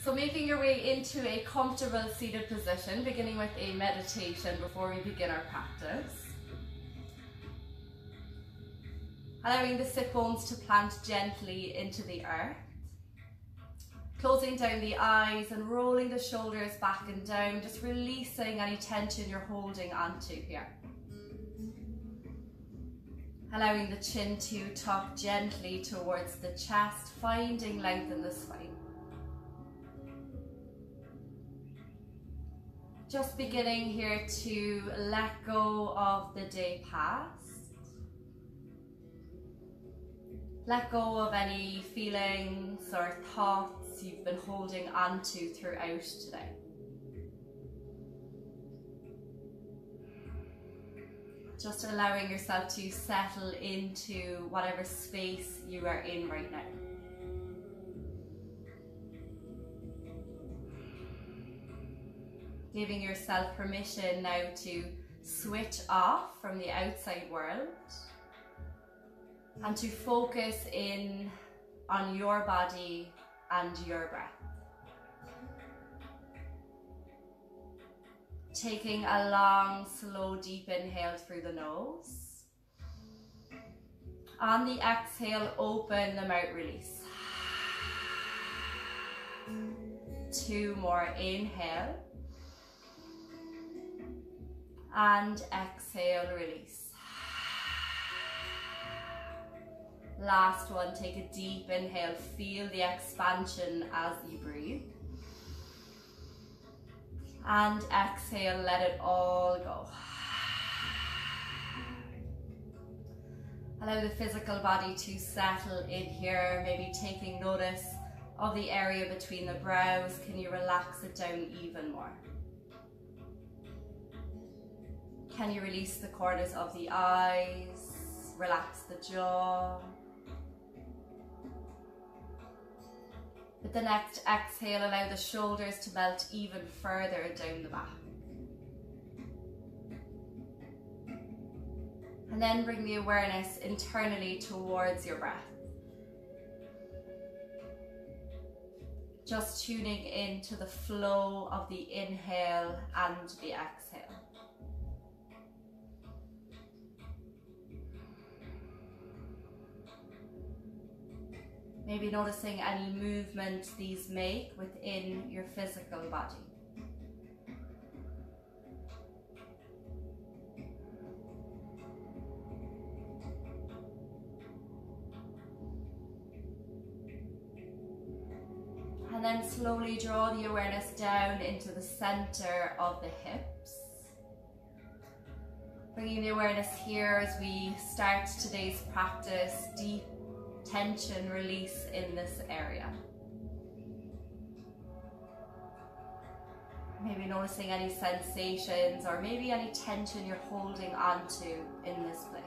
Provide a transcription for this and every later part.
So making your way into a comfortable seated position, beginning with a meditation before we begin our practice. Allowing the sit bones to plant gently into the earth. Closing down the eyes and rolling the shoulders back and down, just releasing any tension you're holding onto here. Allowing the chin to tuck gently towards the chest, finding length in the spine. Just beginning here to let go of the day past. Let go of any feelings or thoughts you've been holding onto throughout today. Just allowing yourself to settle into whatever space you are in right now. Giving yourself permission now to switch off from the outside world and to focus in on your body and your breath. Taking a long, slow, deep inhale through the nose. On the exhale, open the mouth, release. 2 more, inhale. And exhale, release. Last one, take a deep inhale, feel the expansion as you breathe. And exhale, let it all go. Allow the physical body to settle in here, maybe taking notice of the area between the brows. Can you relax it down even more? Can you release the corners of the eyes? Relax the jaw. With the next exhale, allow the shoulders to melt even further down the back. And then bring the awareness internally towards your breath. Just tuning into the flow of the inhale and the exhale. Maybe noticing any movement these make within your physical body. And then slowly draw the awareness down into the center of the hips. Bringing the awareness here as we start today's practice, deep tension release in this area. Maybe noticing any sensations or maybe any tension you're holding onto in this place.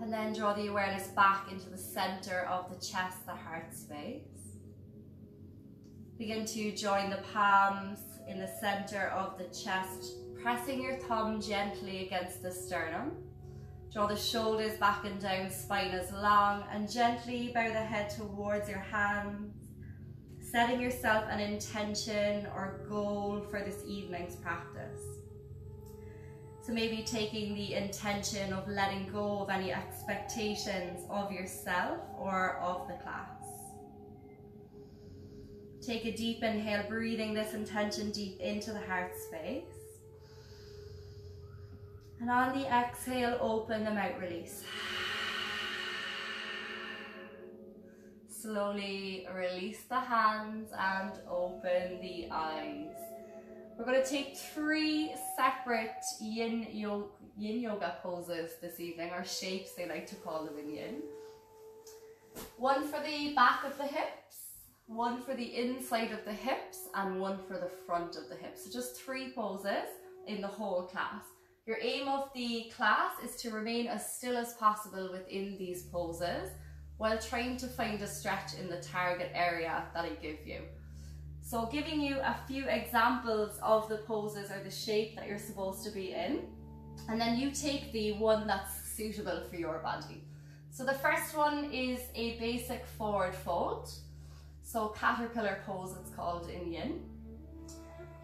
And then draw the awareness back into the center of the chest, the heart space. Begin to join the palms in the center of the chest, pressing your thumb gently against the sternum. Draw the shoulders back and down, spine is long, and gently bow the head towards your hands, setting yourself an intention or goal for this evening's practice. So maybe taking the intention of letting go of any expectations of yourself or of the class. Take a deep inhale, breathing this intention deep into the heart space. And on the exhale, open the mouth, release. Slowly release the hands and open the eyes. We're going to take 3 separate Yin Yoga poses this evening, or shapes they like to call them in Yin. One for the back of the hips, one for the inside of the hips, and one for the front of the hips. So just 3 poses in the whole class. Your aim of the class is to remain as still as possible within these poses while trying to find a stretch in the target area that I give you. So giving you a few examples of the poses or the shape that you're supposed to be in, and then you take the one that's suitable for your body. So the first one is a basic forward fold. So caterpillar pose it's called in Yin.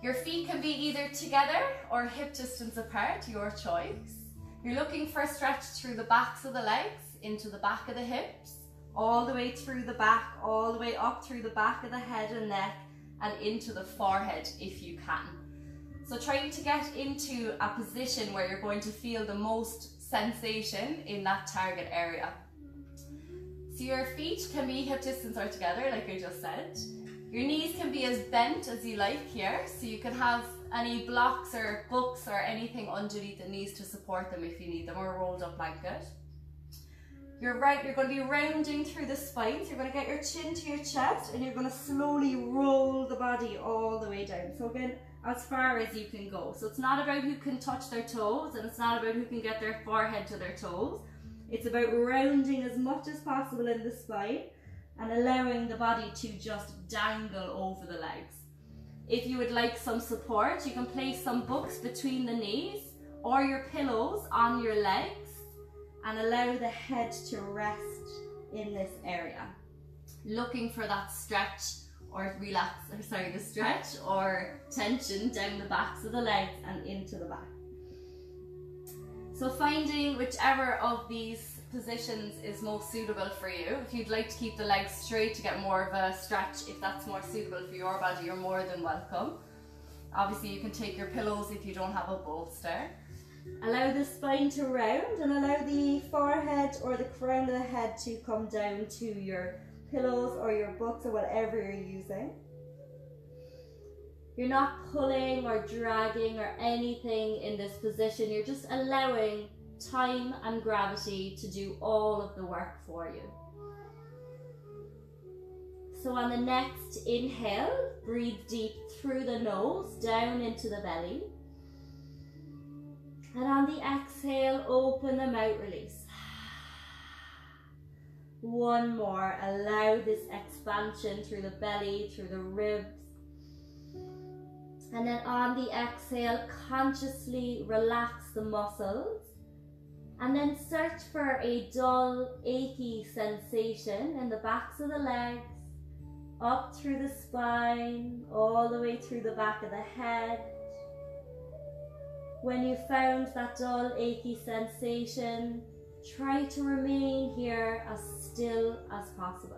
Your feet can be either together or hip distance apart, your choice. You're looking for a stretch through the backs of the legs, into the back of the hips, all the way through the back, all the way up through the back of the head and neck, and into the forehead if you can. So trying to get into a position where you're going to feel the most sensation in that target area. So your feet can be hip distance or together, like I just said. Your knees can be as bent as you like here, so you can have any blocks or books or anything underneath the knees to support them if you need them, or a rolled up blanket. You're going to be rounding through the spine, so you're going to get your chin to your chest and you're going to slowly roll the body all the way down. So again, as far as you can go. So it's not about who can touch their toes, and it's not about who can get their forehead to their toes. It's about rounding as much as possible in the spine and allowing the body to just dangle over the legs. If you would like some support, you can place some books between the knees or your pillows on your legs and allow the head to rest in this area. Looking for that stretch or the stretch or tension down the backs of the legs and into the back. So finding whichever of these positions is most suitable for you. If you'd like to keep the legs straight to get more of a stretch, if that's more suitable for your body, you're more than welcome. Obviously you can take your pillows if you don't have a bolster. Allow the spine to round and allow the forehead or the crown of the head to come down to your pillows or your books or whatever you're using. You're not pulling or dragging or anything in this position. You're just allowing time and gravity to do all of the work for you. So on the next inhale, breathe deep through the nose, down into the belly. And on the exhale, open them out, release. One more, allow this expansion through the belly, through the ribs. And then on the exhale, consciously relax the muscles. And then search for a dull, achy sensation in the backs of the legs, up through the spine, all the way through the back of the head. When you found that dull, achy sensation, try to remain here as still as possible.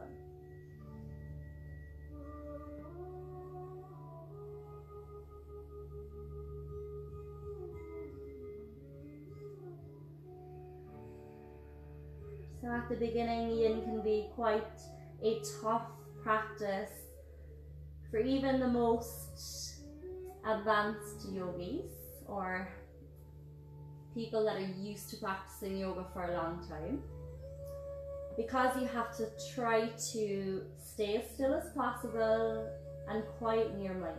So at the beginning, Yin can be quite a tough practice for even the most advanced yogis or people that are used to practicing yoga for a long time, because you have to try to stay as still as possible and quieten your mind.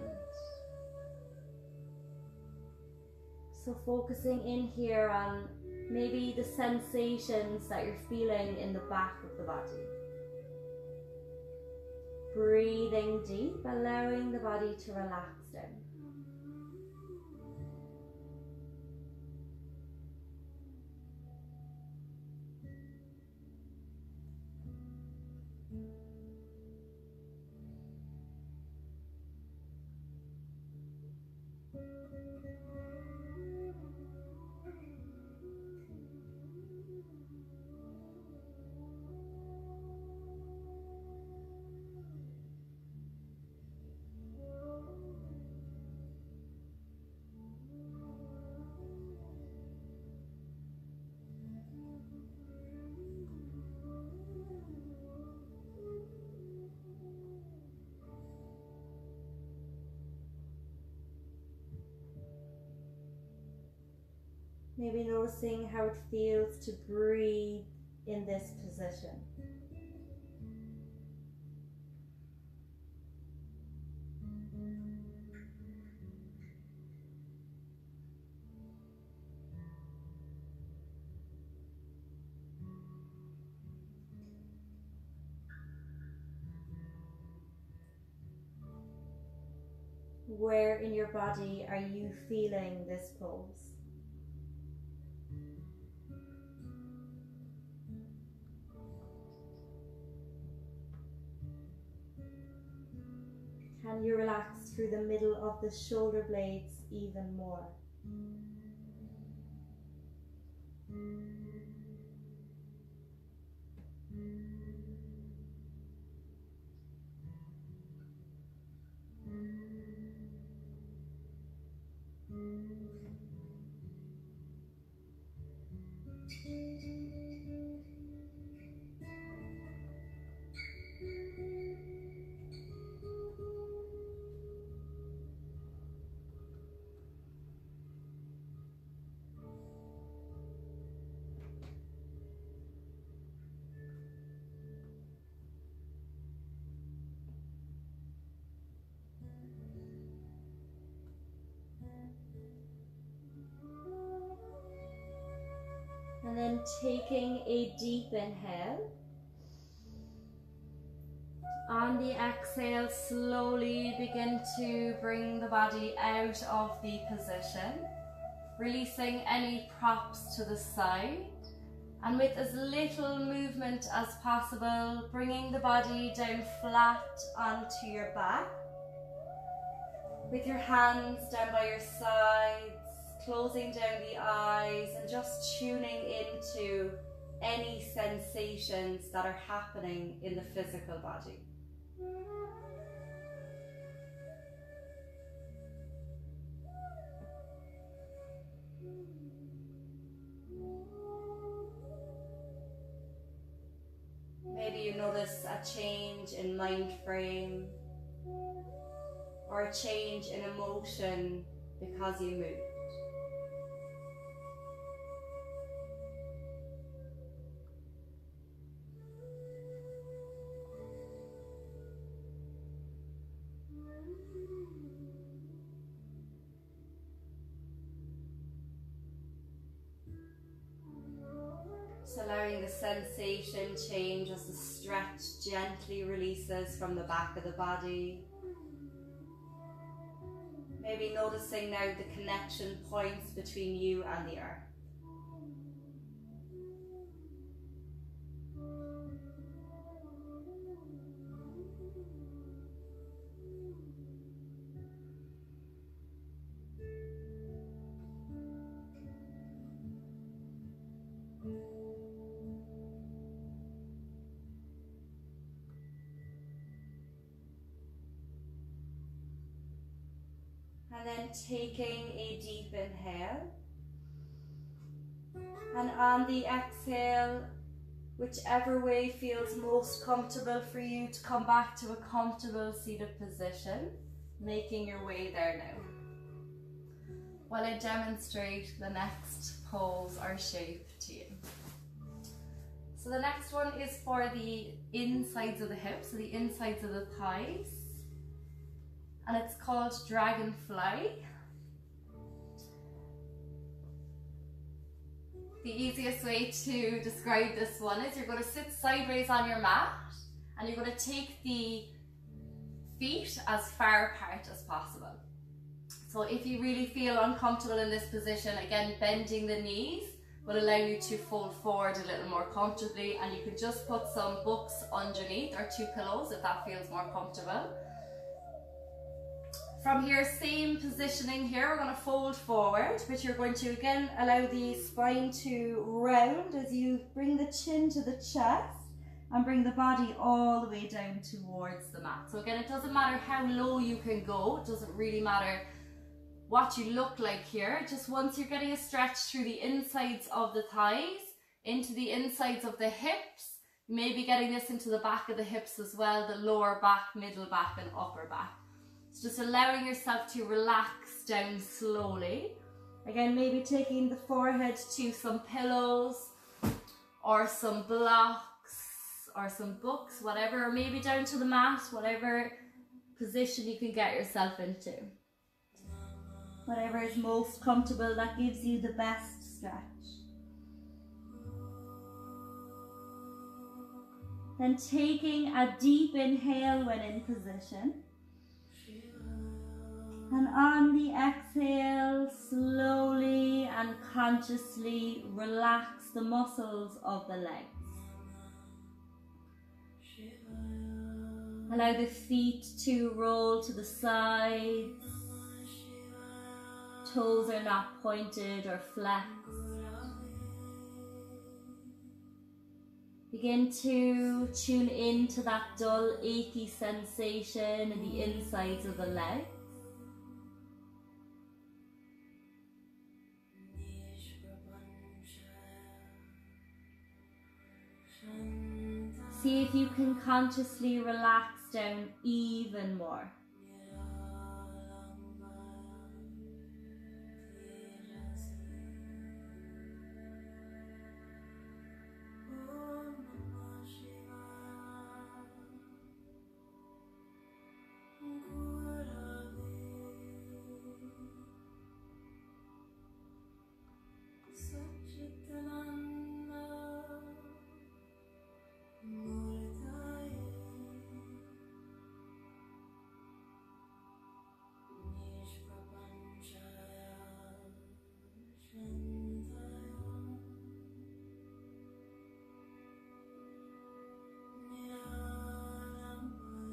So focusing in here on maybe the sensations that you're feeling in the back of the body. Breathing deep, allowing the body to relax down. Maybe noticing how it feels to breathe in this position. Where in your body are you feeling this pose? and you relax through the middle of the shoulder blades even more. And then taking a deep inhale. On the exhale, slowly begin to bring the body out of the position, releasing any props to the side. And with as little movement as possible, bringing the body down flat onto your back. With your hands down by your sides, closing down the eyes and just tuning into any sensations that are happening in the physical body. Maybe you notice a change in mind frame or a change in emotion because you moved. So allowing the sensation change as the stretch gently releases from the back of the body. Maybe noticing now the connection points between you and the earth. And then taking a deep inhale. And on the exhale, whichever way feels most comfortable for you, to come back to a comfortable seated position, making your way there now, while I demonstrate the next pose or shape to you. So the next one is for the insides of the hips, so the insides of the thighs. And it's called Dragonfly. The easiest way to describe this one is you're going to sit sideways on your mat and you're going to take the feet as far apart as possible. So if you really feel uncomfortable in this position, again, bending the knees will allow you to fold forward a little more comfortably, and you could just put some books underneath or 2 pillows if that feels more comfortable. From here, same positioning here, we're going to fold forward, but you're going to again allow the spine to round as you bring the chin to the chest and bring the body all the way down towards the mat. So again, it doesn't matter how low you can go, it doesn't really matter what you look like here. Just once you're getting a stretch through the insides of the thighs, into the insides of the hips, you may be getting this into the back of the hips as well, the lower back, middle back and upper back. So just allowing yourself to relax down slowly. Again, maybe taking the forehead to some pillows or some blocks or some books, whatever, or maybe down to the mat, whatever position you can get yourself into. Whatever is most comfortable, that gives you the best stretch. Then taking a deep inhale when in position. And on the exhale, slowly and consciously relax the muscles of the legs. Allow the feet to roll to the sides. Toes are not pointed or flexed. Begin to tune into that dull, achy sensation in the insides of the legs. See if you can consciously relax down even more.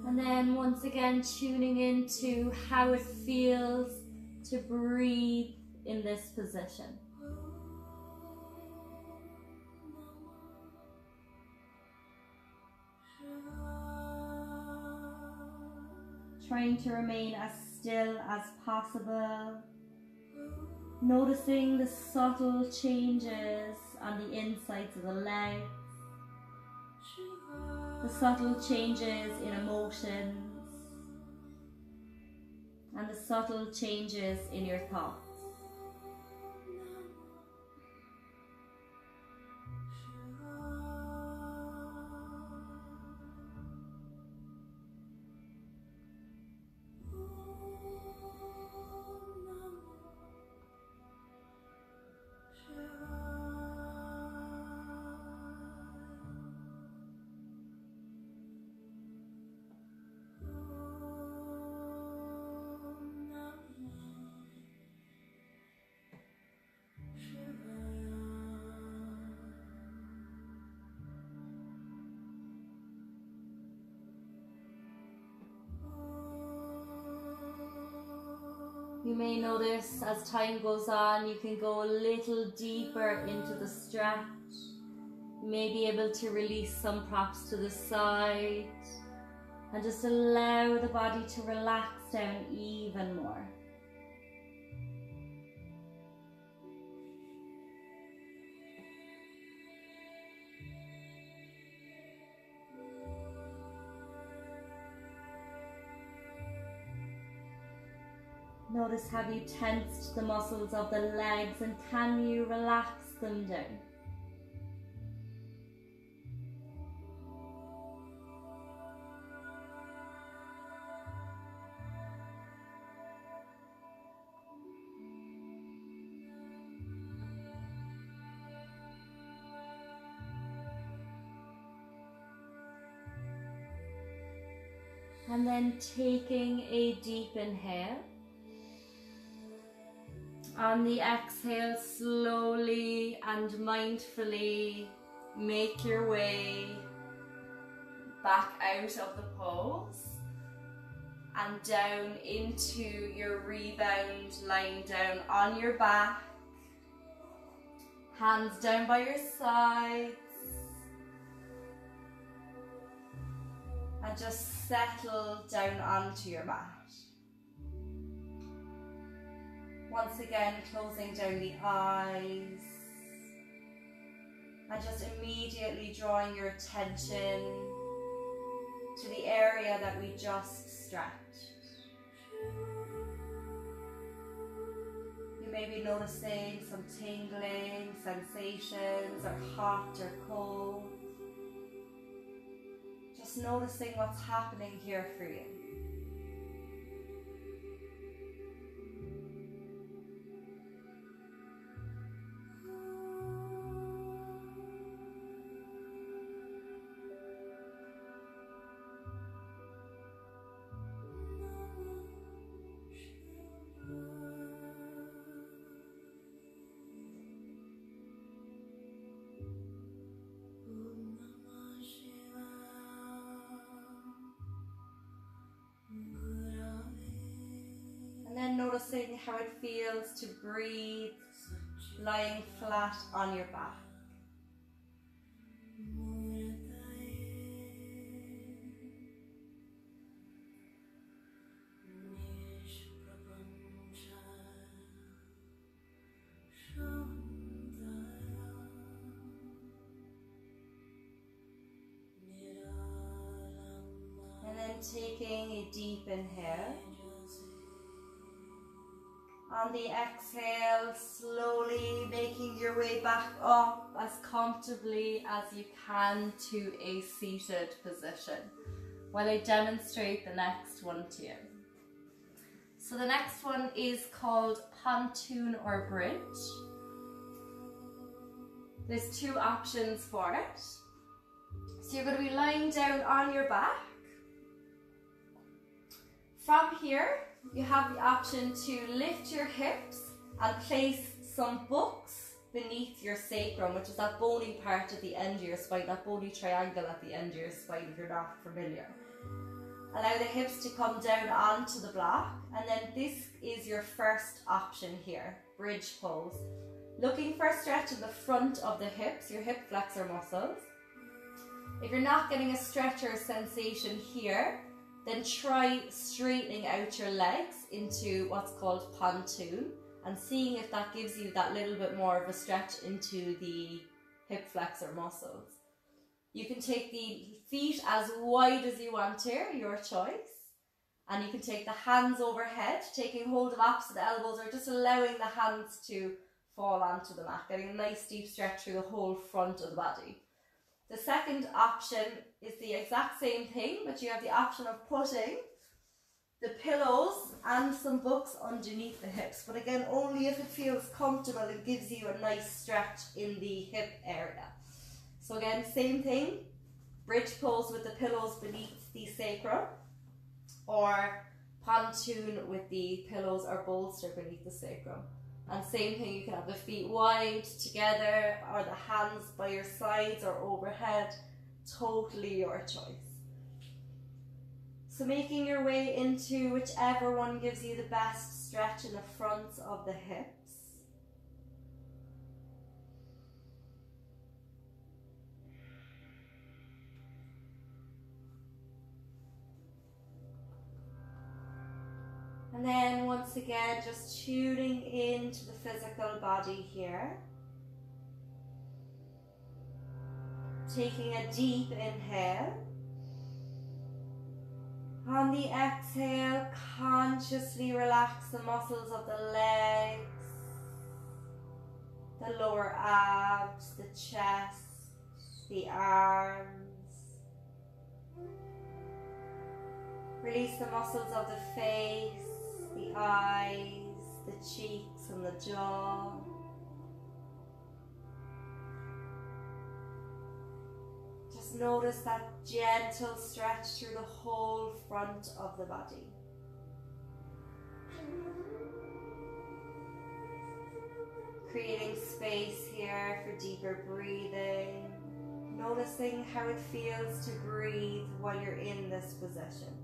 And then once again tuning into how it feels to breathe in this position. Trying to remain as still as possible. Noticing the subtle changes on the insides of the legs. The subtle changes in emotions and the subtle changes in your thoughts. You may notice as time goes on, you can go a little deeper into the stretch. You may be able to release some props to the side and just allow the body to relax down even more. Notice, have you tensed the muscles of the legs and can you relax them down? And then taking a deep inhale. On the exhale, slowly and mindfully make your way back out of the pose and down into your rebound, lying down on your back, hands down by your sides, and just settle down onto your mat. Once again, closing down the eyes and just immediately drawing your attention to the area that we just stretched. You may be noticing some tingling sensations or hot or cold. Just noticing what's happening here for you. noticing how it feels to breathe lying flat on your back. And then taking a deep inhale. On the exhale, slowly making your way back up as comfortably as you can to a seated position while I demonstrate the next one to you. So the next one is called pontoon or bridge. There's two options for it. So you're going to be lying down on your back. From here, you have the option to lift your hips and place some books beneath your sacrum, which is that bony part at the end of your spine, that bony triangle at the end of your spine if you're not familiar. Allow the hips to come down onto the block, and then this is your first option here, bridge pose. Looking for a stretch in the front of the hips, your hip flexor muscles. If you're not getting a stretch or a sensation here, then try straightening out your legs into what's called pontoon and seeing if that gives you that little bit more of a stretch into the hip flexor muscles. You can take the feet as wide as you want here, your choice. And you can take the hands overhead, taking hold of opposite elbows or just allowing the hands to fall onto the mat, getting a nice deep stretch through the whole front of the body. The second option is the exact same thing, but you have the option of putting the pillows and some books underneath the hips. But again, only if it feels comfortable and gives you a nice stretch in the hip area. So again, same thing, bridge pose with the pillows beneath the sacrum, or pontoon with the pillows or bolster beneath the sacrum. And same thing, you can have the feet wide together or the hands by your sides or overhead, totally your choice. So making your way into whichever one gives you the best stretch in the fronts of the hips. And then once again, just tuning into the physical body here. Taking a deep inhale. On the exhale, consciously relax the muscles of the legs, the lower abs, the chest, the arms. Release the muscles of the face, the eyes, the cheeks and the jaw. Just notice that gentle stretch through the whole front of the body. Creating space here for deeper breathing. Noticing how it feels to breathe while you're in this position.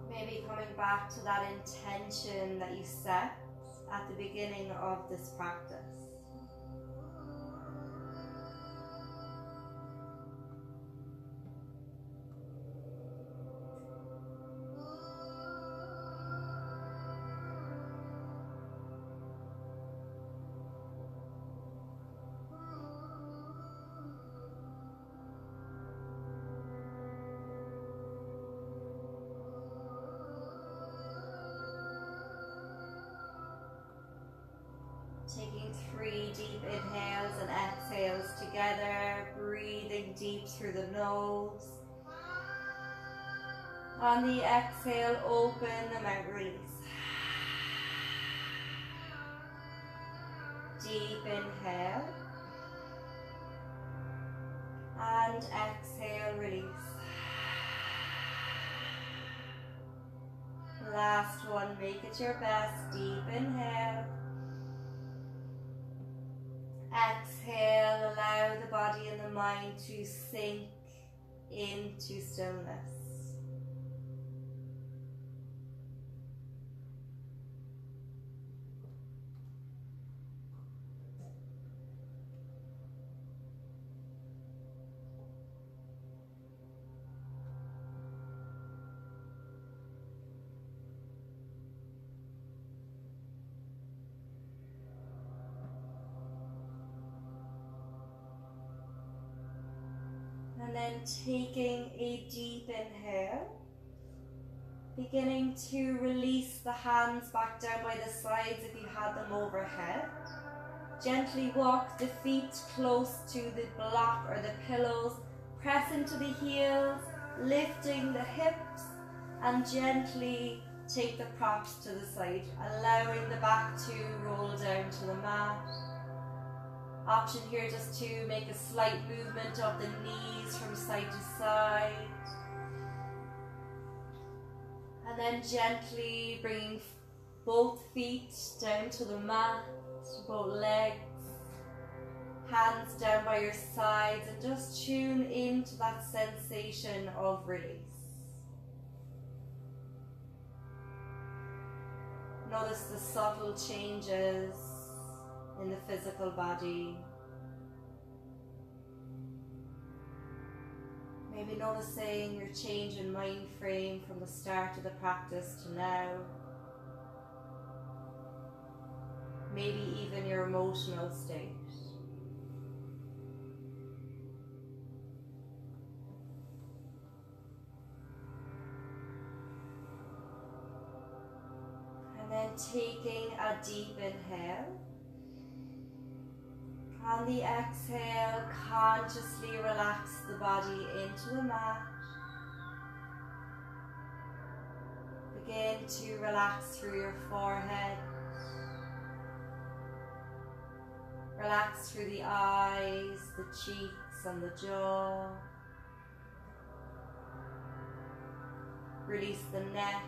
Maybe coming back to that intention that you set at the beginning of this practice. Taking 3 deep inhales and exhales together, breathing deep through the nose. On the exhale, open the mouth, release. Deep inhale. And exhale, release. Last one, make it your best. Deep inhale. Exhale, allow the body and the mind to sink into stillness. And then taking a deep inhale, beginning to release the hands back down by the sides if you had them overhead. Gently walk the feet close to the block or the pillows, press into the heels, lifting the hips, and gently take the props to the side, allowing the back to roll down to the mat. Option here just to make a slight movement of the knees from side to side. And then gently bringing both feet down to the mat, both legs, hands down by your sides, and just tune into that sensation of release. Notice the subtle changes in the physical body. Maybe noticing your change in mind frame from the start of the practice to now. Maybe even your emotional state. And then taking a deep inhale. On the exhale, consciously relax the body into the mat. Begin to relax through your forehead. Relax through the eyes, the cheeks, and the jaw. Release the neck.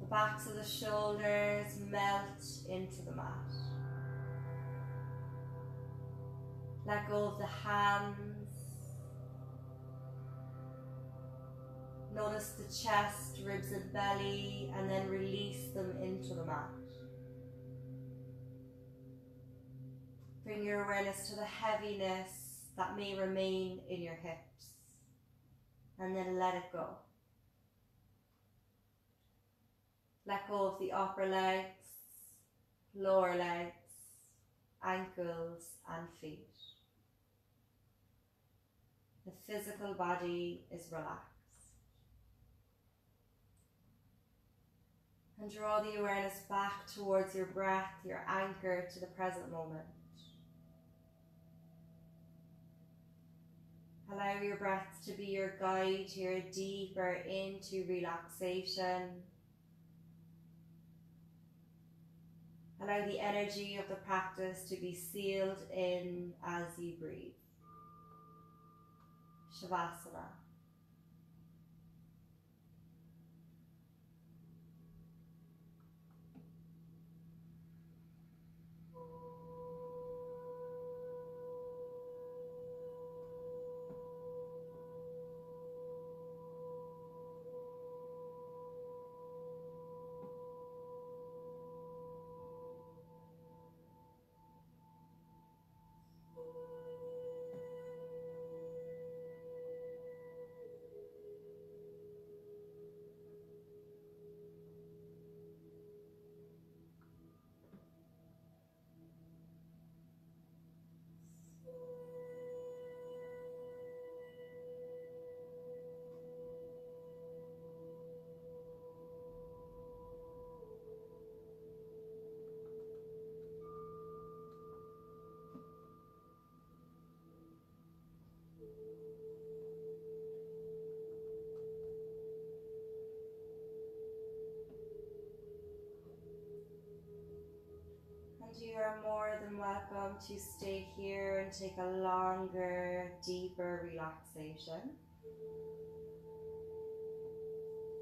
The backs of the shoulders melt into the mat. Let go of the hands. Notice the chest, ribs and belly, and then release them into the mat. Bring your awareness to the heaviness that may remain in your hips, and then let it go. Let go of the upper legs, lower legs, ankles, and feet. The physical body is relaxed. And draw the awareness back towards your breath, your anchor to the present moment. Allow your breath to be your guide here deeper into relaxation. Allow the energy of the practice to be sealed in as you breathe. Shavasana. And you are more than welcome to stay here and take a longer, deeper relaxation.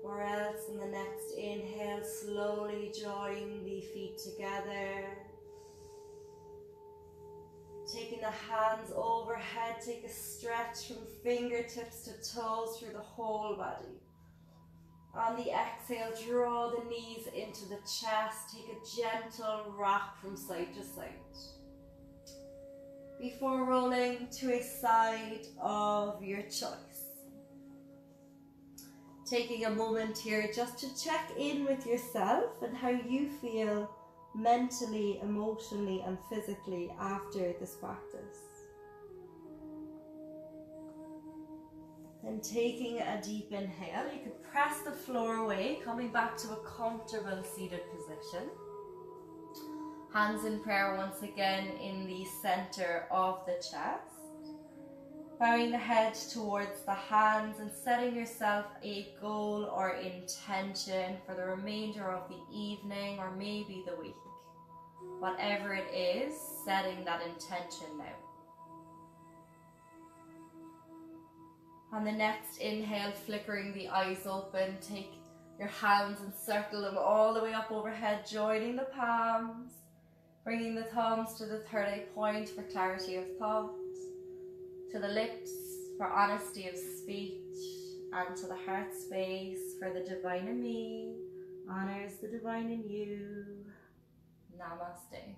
Or else in the next inhale, slowly join the feet together. Taking the hands overhead, take a stretch from fingertips to toes through the whole body. On the exhale, draw the knees into the chest. Take a gentle rock from side to side. Before rolling to a side of your choice. Taking a moment here just to check in with yourself and how you feel mentally, emotionally and physically after this practice. Then taking a deep inhale, you can press the floor away, coming back to a comfortable seated position. Hands in prayer once again in the center of the chest. Bowing the head towards the hands and setting yourself a goal or intention for the remainder of the evening or maybe the week. Whatever it is, setting that intention now. On the next inhale, flickering the eyes open, take your hands and circle them all the way up overhead, joining the palms, bringing the thumbs to the third eye point for clarity of thought, to the lips for honesty of speech, and to the heart space for the divine in me honors the divine in you. Namaste.